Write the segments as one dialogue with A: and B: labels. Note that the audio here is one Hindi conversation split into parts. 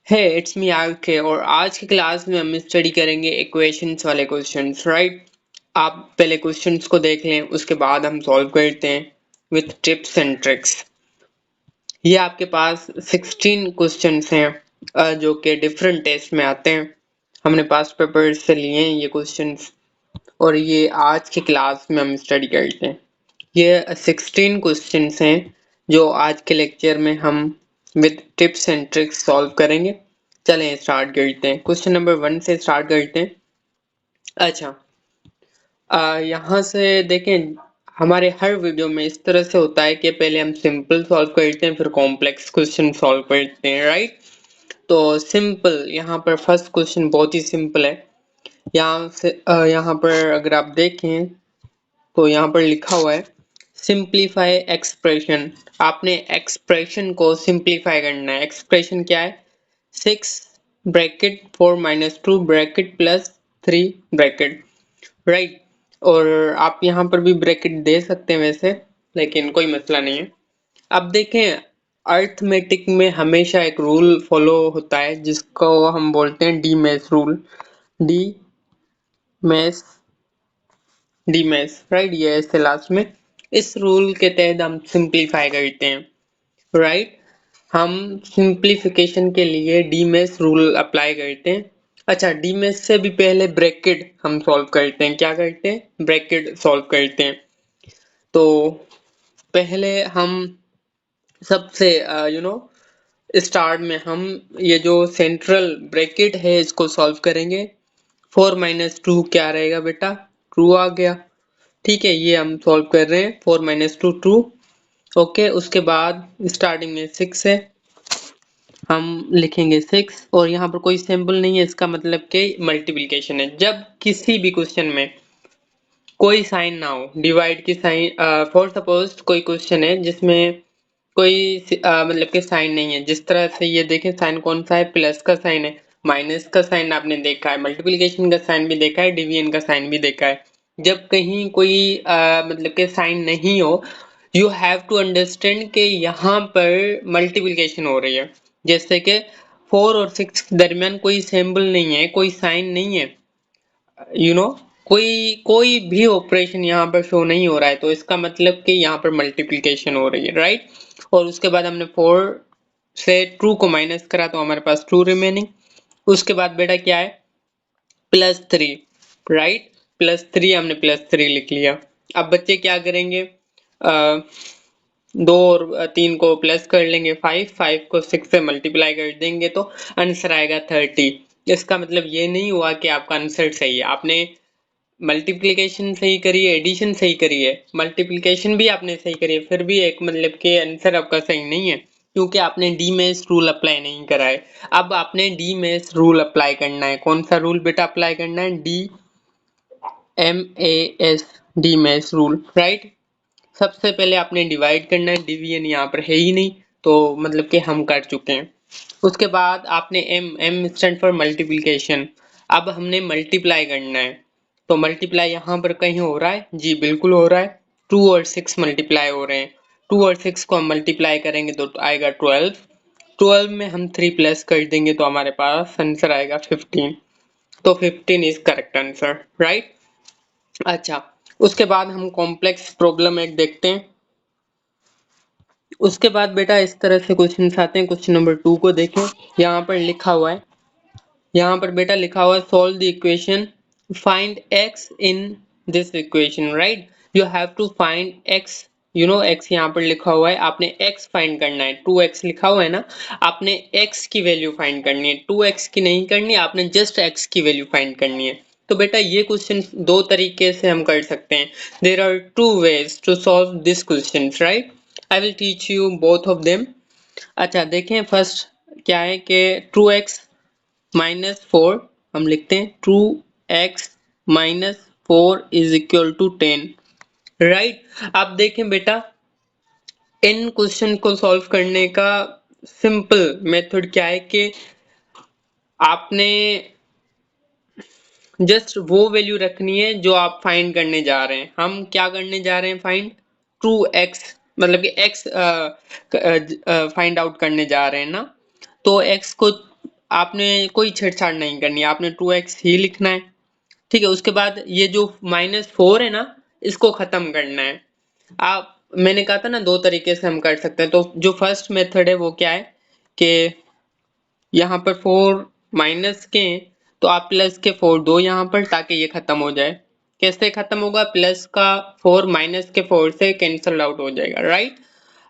A: हे इट्स मी आरके और आज की क्लास में हम स्टडी करेंगे इक्वेशंस वाले क्वेश्चंस राइट। आप पहले क्वेश्चंस को देख लें, उसके बाद हम सॉल्व करते हैं विथ टिप्स एंड ट्रिक्स। ये आपके पास 16 क्वेश्चंस हैं जो कि डिफरेंट टेस्ट में आते हैं। हमने पास्ट पेपर से लिए हैं ये क्वेश्चंस और ये आज की क्लास में हम स्टडी करते हैं। ये 16 क्वेश्चंस हैं जो आज के लेक्चर में हम with tips and tricks solve करेंगे। चलें स्टार्ट करते हैं। क्वेश्चन नंबर 1 से स्टार्ट करते हैं। अच्छा, यहाँ से देखें, हमारे हर वीडियो में इस तरह से होता है कि पहले हम सिंपल सॉल्व करते हैं फिर कॉम्प्लेक्स क्वेश्चन सॉल्व करते हैं राइट। तो सिंपल, यहाँ पर फर्स्ट क्वेश्चन बहुत ही सिंपल है। यहाँ पर अगर आप देखें तो यहाँ पर लिखा हुआ है सिंप्लीफाई एक्सप्रेशन। आपने एक्सप्रेशन को सिंप्लीफाई करना है। एक्सप्रेशन क्या है? 6 bracket 4 minus 2 bracket plus 3 bracket right. और आप यहाँ पर भी ब्रैकेट दे सकते हैं वैसे, लेकिन कोई मसला नहीं है। अब देखें, अर्थमेटिक में हमेशा एक रूल फॉलो होता है जिसको हम बोलते हैं D MAS rule. D MAS D MAS right, ये ऐसे लास्ट में। इस रूल के तहत हम सिंप्लीफाई करते हैं राइट। हम सिंप्लीफिकेशन के लिए डी मैस रूल अप्लाई करते हैं। अच्छा, डी मैस से भी पहले ब्रैकेट हम सॉल्व करते हैं। क्या करते हैं? ब्रैकेट सॉल्व करते हैं। तो पहले हम सबसे स्टार्ट में हम ये जो सेंट्रल ब्रैकेट है इसको सॉल्व करेंगे। 4 माइनस 2 क्या रहेगा बेटा? 2 आ गया। ठीक है, ये हम सॉल्व कर रहे हैं। 4 माइनस 2 2। ओके, उसके बाद स्टार्टिंग में 6 है, हम लिखेंगे 6 और यहाँ पर कोई सिंबल नहीं है, इसका मतलब कि मल्टीप्लिकेशन है। जब किसी भी क्वेश्चन में कोई साइन ना हो, डिवाइड की साइन, फॉर सपोज कोई क्वेश्चन है जिसमें कोई मतलब कि साइन नहीं है। जिस तरह से ये देखें, साइन कौन सा है? प्लस का साइन है, माइनस का साइन आपने देखा है, मल्टीप्लिकेशन का साइन भी देखा है, डिवीजन का साइन भी देखा है। जब कहीं कोई मतलब कि साइन नहीं हो, यू हैव टू अंडरस्टैंड कि यहाँ पर मल्टीप्लिकेशन हो रही है। जैसे कि 4 और 6 के दरमियान कोई सिंबल नहीं है, कोई साइन नहीं है, यू नो कोई कोई भी ऑपरेशन यहाँ पर शो नहीं हो रहा है, तो इसका मतलब कि यहाँ पर मल्टीप्लिकेशन हो रही है राइट। और उसके बाद हमने 4 से 2 को माइनस करा तो हमारे पास 2 रिमेनिंग। उसके बाद बेटा क्या है? Plus 3 right. प्लस 3, हमने प्लस 3 लिख लिया। अब बच्चे क्या करेंगे? 2 और 3 को प्लस कर लेंगे, 5 को 6 से मल्टीप्लाई कर देंगे तो आंसर आएगा 30। इसका मतलब ये नहीं हुआ कि आपका आंसर सही है। आपने मल्टीप्लिकेशन सही करी है, एडिशन सही करी है, मल्टीप्लिकेशन भी आपने सही करी है, फिर भी एक मतलब कि आंसर आपका सही नहीं है क्योंकि आपने डी मेस रूल अप्लाई नहीं करा है। अब आपने डी मेस रूल अप्लाई करना है। कौन सा रूल बेटा अप्लाई करना है? D M A S, D MAS rule right. सबसे पहले आपने डिवाइड करना है, डिवीजन यहाँ पर है ही नहीं तो मतलब कि हम कर चुके हैं। उसके बाद आपने M M stand for multiplication. अब हमने मल्टीप्लाई करना है, तो मल्टीप्लाई यहाँ पर कहीं हो रहा है? जी बिल्कुल हो रहा है। 2 और 6 मल्टीप्लाई हो रहे हैं। 2 और 6 को हम मल्टीप्लाई करेंगे तो आएगा 12। 12 में हम 3 प्लस कर देंगे तो हमारे पास आंसर आएगा 15। तो 15 इज करेक्ट आंसर राइट। अच्छा, उसके बाद हम कॉम्प्लेक्स प्रॉब्लम एक देखते हैं। उसके बाद बेटा इस तरह से क्वेश्चन आते हैं। क्वेश्चन नंबर 2 को देखें, यहाँ पर लिखा हुआ है, यहाँ पर बेटा लिखा हुआ है solve the equation, find x in this equation right. You have to find x, x यहाँ पर लिखा हुआ है, आपने x फाइंड करना है। 2x लिखा हुआ है ना, आपने x की वैल्यू फाइंड करनी है, 2x की नहीं करनी, आपने जस्ट x की वैल्यू फाइंड करनी है। तो बेटा ये क्वेश्चन दो तरीके से हम कर सकते हैं। There are two ways to solve this question right. I will teach you both of them. अच्छा देखें, फर्स्ट क्या है कि 2x माइनस 4, हम लिखते हैं 2x minus 4 is equal to 10 right. अब देखें बेटा, इन क्वेश्चन को सॉल्व करने का सिंपल मेथड क्या है कि आपने जस्ट वो वैल्यू रखनी है जो आप फाइंड करने जा रहे हैं। हम क्या करने जा रहे हैं? फाइंड 2x, मतलब कि x फाइंड आउट करने जा रहे हैं ना। तो x को आपने कोई छेड़छाड़ नहीं करनी है, आपने 2x ही लिखना है। ठीक है, उसके बाद ये जो -4 है ना, इसको खत्म करना है। आप मैंने कहा था ना 2 तरीके से हम कर सकते हैं। तो जो फर्स्ट मेथड है वो क्या है कि यहाँ पर 4 माइनस के तो आप प्लस के 4 दो यहाँ पर, ताकि ये खत्म हो जाए। कैसे खत्म होगा? प्लस का 4 माइनस के 4 से कैंसल आउट हो जाएगा, राइट।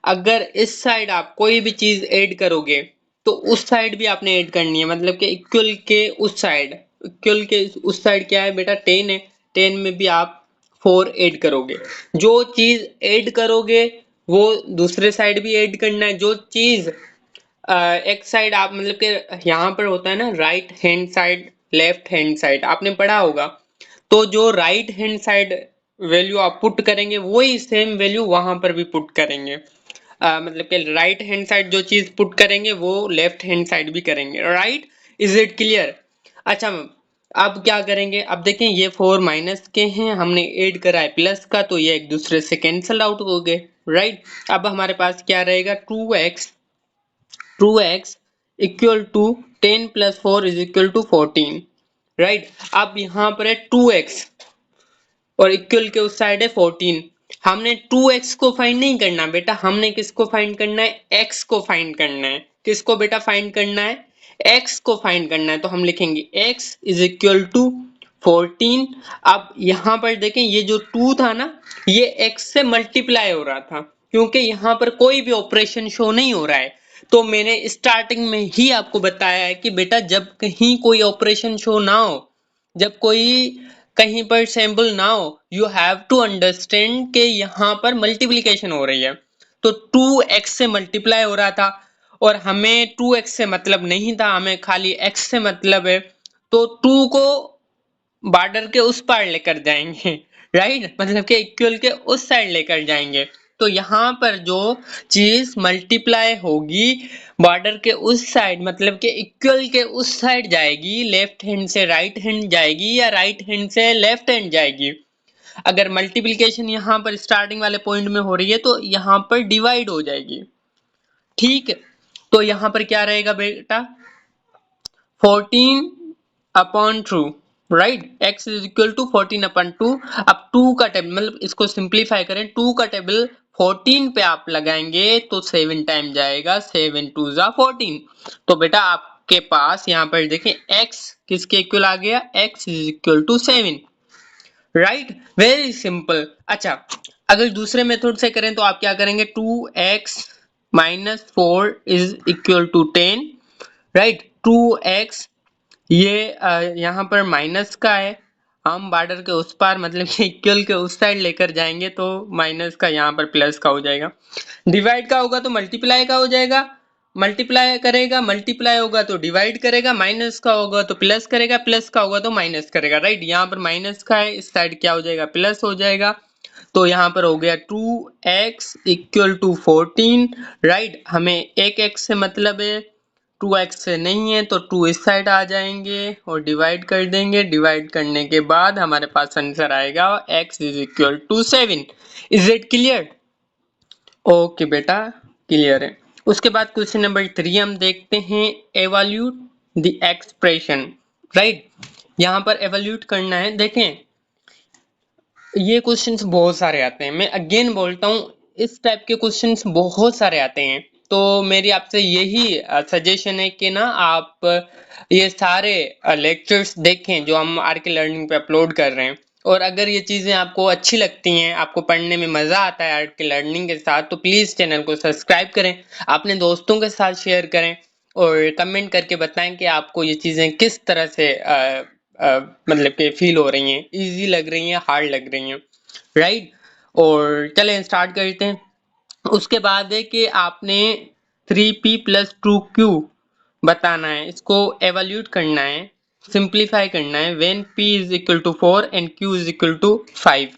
A: अगर इस साइड आप कोई भी चीज ऐड करोगे तो उस साइड भी आपने ऐड करनी है, मतलब कि इक्वल के उस साइड, इक्वल के उस साइड क्या है बेटा? 10 है, 10 में भी आप 4 ऐड करोगे। जो चीज ऐड करोगे वो दूसरे साइड भी ऐड करना है। जो चीज एक साइड आप मतलब कि यहाँ पर होता है ना right hand side, left hand side, आपने पढ़ा होगा। तो जो राइट हैंड साइड वैल्यू आप पुट करेंगे वही सेम वैल्यू वहां पर भी पुट करेंगे। मतलब कि राइट हैंड साइड जो चीज पुट करेंगे वो लेफ्ट हैंड साइड भी करेंगे, राइट। Is it clear? अच्छा मैम, अब क्या करेंगे? अब देखें ये 4 माइनस के हैं, हमने ऐड करा है प्लस का, तो ये एक दूसरे से कैंसल आउट हो गए, राइट। अब हमारे पास क्या रहेगा? 2x equal to 10 plus 4 is equal to 14, right. अब यहाँ पर है 2x और इक्वल के उस साइड है 14। हमने 2x को फाइंड नहीं करना बेटा, हमने किसको फाइंड करना है? x को फाइंड करना है। किसको बेटा फाइंड करना है? x को फाइंड करना है। तो हम लिखेंगे x इज इक्वल टू 14। अब यहाँ पर देखें ये जो 2 था ना, ये x से मल्टीप्लाई हो रहा था, क्योंकि यहाँ पर कोई भी ऑपरेशन शो नहीं हो रहा है। तो मैंने स्टार्टिंग में ही आपको बताया है कि बेटा जब कहीं कोई ऑपरेशन शो ना हो, जब कोई कहीं पर सैंपल ना हो, यू हैव टू अंडरस्टैंड कि यहाँ पर मल्टीप्लीकेशन हो रही है। तो 2x से मल्टीप्लाई हो रहा था और हमें 2x से मतलब नहीं था, हमें खाली x से मतलब है। तो 2 को बॉर्डर के उस पार लेकर जाएंगे, राइट, मतलब कि इक्वल के उस साइड लेकर जाएंगे। तो यहाँ पर जो चीज मल्टीप्लाई होगी बॉर्डर के उस साइड, मतलब कि इक्वल के उस साइड जाएगी, लेफ्ट हैंड से राइट हैंड जाएगी या राइट हैंड से लेफ्ट हैंड जाएगी। अगर मल्टीप्लिकेशन यहाँ पर स्टार्टिंग वाले पॉइंट में हो रही है तो यहाँ पर डिवाइड हो जाएगी, ठीक है। तो यहाँ पर क्या रहेगा बेटा? 14 upon 2, right, x is equal to 14 upon 2। अब 2 का टेबल मतलब इसको सिंप्लीफाई करें, 2 का टेबल 14 पे आप लगाएंगे तो 7 टाइम जाएगा, 7 2 जा 14। तो बेटा आपके पास यहाँ पर देखें x किसके इक्वल आ गया? x is equal to 7, right, very simple. अच्छा, अगर दूसरे मेथड से करें तो आप क्या करेंगे? 2x minus 4 is equal to 10, right. 2x ये यहाँ पर माइनस का है, हम बॉर्डर के उस पार मतलब कि इक्वल के उस साइड लेकर जाएंगे तो माइनस का यहाँ पर प्लस का हो जाएगा। डिवाइड का होगा तो मल्टीप्लाई का हो जाएगा, मल्टीप्लाई करेगा, मल्टीप्लाई होगा तो डिवाइड करेगा, माइनस का होगा तो प्लस करेगा, प्लस का होगा तो माइनस करेगा, राइट। यहाँ पर माइनस का है, इस साइड क्या हो जाएगा? प्लस हो जाएगा। तो यहाँ पर हो गया 2x इक्वल टू 14, राइट। हमें एक x से मतलब है, 2x से नहीं है तो 2 इस साइड आ जाएंगे और डिवाइड कर देंगे। डिवाइड करने के बाद हमारे पास आंसर आएगा x is equal to 7। Is it clear? Okay बेटा, क्लियर है। उसके बाद क्वेश्चन नंबर 3 हम देखते हैं, एवल्यूट द एक्सप्रेशन, राइट। यहाँ पर एवल्यूट करना है। देखें ये क्वेश्चंस बहुत सारे आते हैं, मैं अगेन बोलता हूँ इस टाइप के क्वेश्चंस बहुत सारे आते हैं। तो मेरी आपसे यही सजेशन है कि ना आप ये सारे लेक्चर्स देखें जो हम आर के लर्निंग पे अपलोड कर रहे हैं। और अगर ये चीज़ें आपको अच्छी लगती हैं, आपको पढ़ने में मज़ा आता है आर के लर्निंग के साथ, तो प्लीज़ चैनल को सब्सक्राइब करें, अपने दोस्तों के साथ शेयर करें और कमेंट करके बताएं कि आपको ये चीज़ें किस तरह से मतलब कि फील हो रही हैं, इजी लग रही हैं, हार्ड लग रही हैं, राइट। और चलें स्टार्ट करते हैं। उसके बाद है कि आपने 3p प्लस 2q बताना है, इसको एवल्यूट करना है, सिंप्लीफाई करना है। When p is equal to 4 and q is equal to 5,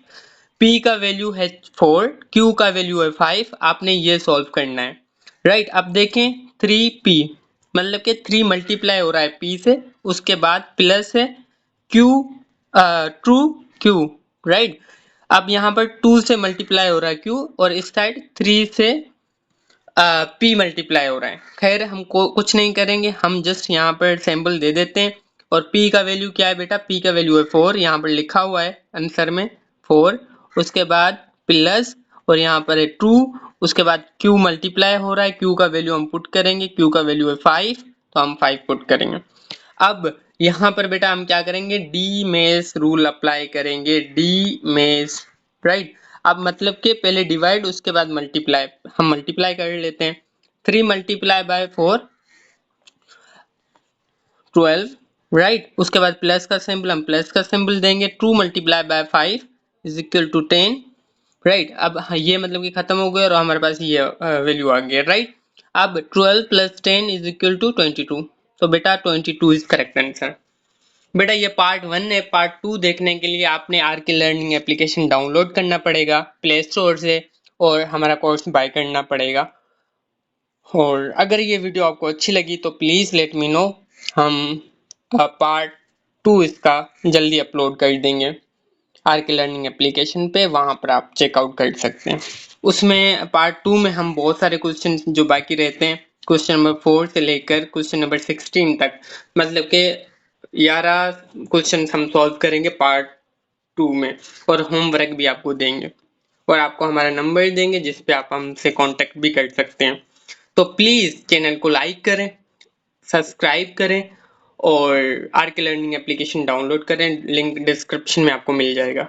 A: p का वैल्यू है 4, q का वैल्यू है 5, आपने ये सॉल्व करना है, राइट। अब देखें 3p मतलब कि 3 मल्टीप्लाई हो रहा है p से, उसके बाद प्लस है q, टू q, राइट। अब यहाँ पर 2 से मल्टीप्लाई हो रहा है q और इस साइड 3 से पी मल्टीप्लाई हो रहा है। खैर हमको कुछ नहीं करेंगे, हम जस्ट यहाँ पर सैंपल दे देते हैं। और पी का वैल्यू क्या है बेटा, पी का वैल्यू है 4, यहाँ पर लिखा हुआ है आंसर में 4। उसके बाद प्लस और यहाँ पर है 2, उसके बाद क्यू मल्टीप्लाई हो रहा है, क्यू का वैल्यू हम पुट करेंगे, क्यू का वैल्यू है 5 तो हम 5 पुट करेंगे। अब यहाँ पर बेटा हम क्या करेंगे, डी मेश रूल अप्लाई करेंगे, डी मेश, राइट। अब मतलब कि पहले डिवाइड उसके बाद मल्टीप्लाई, हम मल्टीप्लाई कर लेते हैं। 3 मल्टीप्लाई बाय 4 12, राइट। उसके बाद प्लस का सिंबल, हम प्लस का सिंबल देंगे। 2 multiply by 5 is equal to 10, right. अब ये मतलब कि खत्म हो गया और हमारे पास ये वैल्यू आ गया, राइट। अब 12 प्लस 10 इज इक्वल टू 22, तो बेटा 22 इज करेक्ट आंसर। बेटा ये पार्ट 1 है। पार्ट 2 देखने के लिए आपने आर के लर्निंग एप्लीकेशन डाउनलोड करना पड़ेगा प्ले स्टोर से और हमारा कोर्स बाय करना पड़ेगा। और अगर ये वीडियो आपको अच्छी लगी तो प्लीज़ लेट मी नो, हम पार्ट 2 इसका जल्दी अपलोड कर देंगे आर के लर्निंग एप्लीकेशन पे, वहाँ पर आप चेकआउट कर सकते हैं। उसमें पार्ट 2 में हम बहुत सारे क्वेश्चन जो बाकी रहते हैं, क्वेश्चन नंबर 4 से लेकर क्वेश्चन नंबर 16 तक, मतलब के 11 क्वेश्चन हम सॉल्व करेंगे पार्ट 2 में। और होमवर्क भी आपको देंगे और आपको हमारा नंबर देंगे जिस पे आप हमसे कांटेक्ट भी कर सकते हैं। तो प्लीज़ चैनल को लाइक करें, सब्सक्राइब करें और आर के लर्निंग एप्लीकेशन डाउनलोड करें, लिंक डिस्क्रिप्शन में आपको मिल जाएगा।